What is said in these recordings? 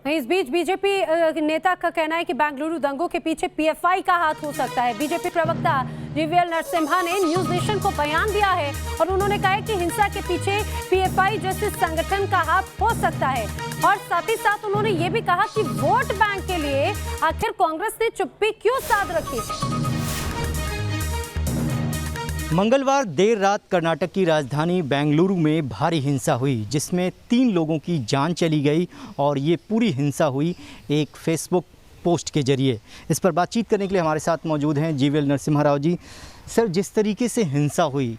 इस बीच बीजेपी नेता का कहना है कि बेंगलुरु दंगों के पीछे पीएफआई का हाथ हो सकता है। बीजेपी प्रवक्ता जीवीएल नरसिम्हा ने न्यूज नेशन को बयान दिया है और उन्होंने कहा है कि हिंसा के पीछे पीएफआई जैसे संगठन का हाथ हो सकता है। और साथ ही साथ उन्होंने ये भी कहा कि वोट बैंक के लिए आखिर कांग्रेस ने चुप्पी क्यों साध रखी है। मंगलवार देर रात कर्नाटक की राजधानी बेंगलुरु में भारी हिंसा हुई, जिसमें 3 लोगों की जान चली गई और ये पूरी हिंसा हुई एक फेसबुक पोस्ट के जरिए। इस पर बातचीत करने के लिए हमारे साथ मौजूद हैं जीवीएल नरसिम्हा राव जी। सर, जिस तरीके से हिंसा हुई,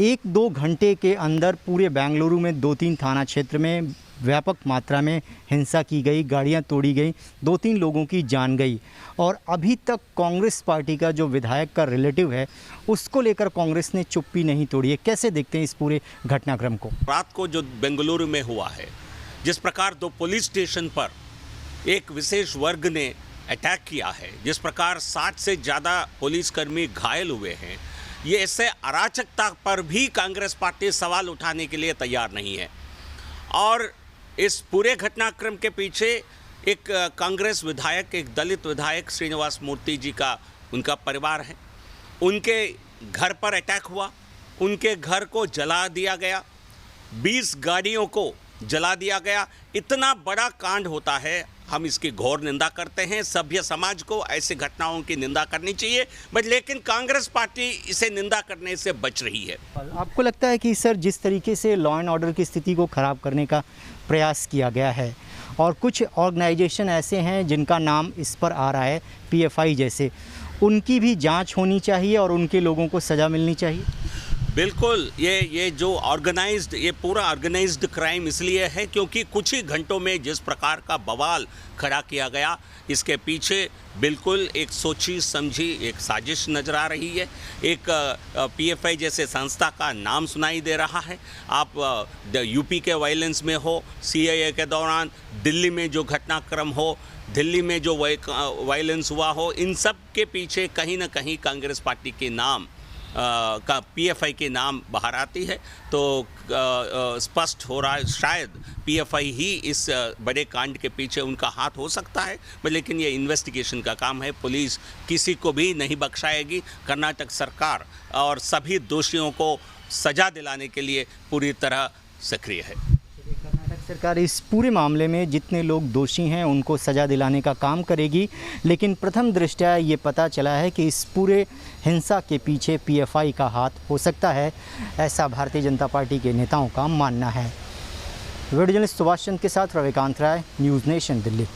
1-2 घंटे के अंदर पूरे बेंगलुरु में 2-3 थाना क्षेत्र में व्यापक मात्रा में हिंसा की गई, गाड़ियां तोड़ी गई, 2-3 लोगों की जान गई और अभी तक कांग्रेस पार्टी का जो विधायक का रिलेटिव है उसको लेकर कांग्रेस ने चुप्पी नहीं तोड़ी है। कैसे देखते हैं इस पूरे घटनाक्रम को? रात को जो बेंगलुरु में हुआ है, जिस प्रकार 2 पुलिस स्टेशन पर एक विशेष वर्ग ने अटैक किया है, जिस प्रकार 60 से ज़्यादा पुलिसकर्मी घायल हुए हैं, ये ऐसे अराजकता पर भी कांग्रेस पार्टी सवाल उठाने के लिए तैयार नहीं है। और इस पूरे घटनाक्रम के पीछे एक कांग्रेस विधायक, एक दलित विधायक श्रीनिवास मूर्ति जी का उनका परिवार है। उनके घर पर अटैक हुआ, उनके घर को जला दिया गया, 20 गाड़ियों को जला दिया गया। इतना बड़ा कांड होता है, हम इसकी घोर निंदा करते हैं। सभ्य समाज को ऐसी घटनाओं की निंदा करनी चाहिए, बट लेकिन कांग्रेस पार्टी इसे निंदा करने से बच रही है। आपको लगता है कि सर, जिस तरीके से लॉ एंड ऑर्डर की स्थिति को ख़राब करने का प्रयास किया गया है और कुछ ऑर्गेनाइजेशन ऐसे हैं जिनका नाम इस पर आ रहा है पीएफआई जैसे, उनकी भी जांच होनी चाहिए और उनके लोगों को सज़ा मिलनी चाहिए? बिल्कुल, ये जो ऑर्गेनाइज्ड, ये पूरा ऑर्गेनाइज्ड क्राइम इसलिए है क्योंकि कुछ ही घंटों में जिस प्रकार का बवाल खड़ा किया गया, इसके पीछे बिल्कुल एक सोची समझी एक साजिश नज़र आ रही है। एक पीएफआई जैसे संस्था का नाम सुनाई दे रहा है। आप यूपी के वायलेंस में हो, सीएए के दौरान दिल्ली में जो घटनाक्रम हो, दिल्ली में जो वायलेंस हुआ हो, इन सब के पीछे कहीं ना कहीं कांग्रेस पार्टी के नाम का पीएफआई के नाम बाहर आती है। तो स्पष्ट हो रहा है शायद पीएफआई ही इस बड़े कांड के पीछे उनका हाथ हो सकता है, लेकिन ये इन्वेस्टिगेशन का काम है। पुलिस किसी को भी नहीं बख्शाएगी। कर्नाटक सरकार और सभी दोषियों को सजा दिलाने के लिए पूरी तरह सक्रिय है। सरकार इस पूरे मामले में जितने लोग दोषी हैं उनको सज़ा दिलाने का काम करेगी, लेकिन प्रथम दृष्टया ये पता चला है कि इस पूरे हिंसा के पीछे पीएफआई का हाथ हो सकता है, ऐसा भारतीय जनता पार्टी के नेताओं का मानना है। वीडियो जर्नलिस्ट सुभाष चंद्र के साथ रविकांत राय, न्यूज़ नेशन, दिल्ली।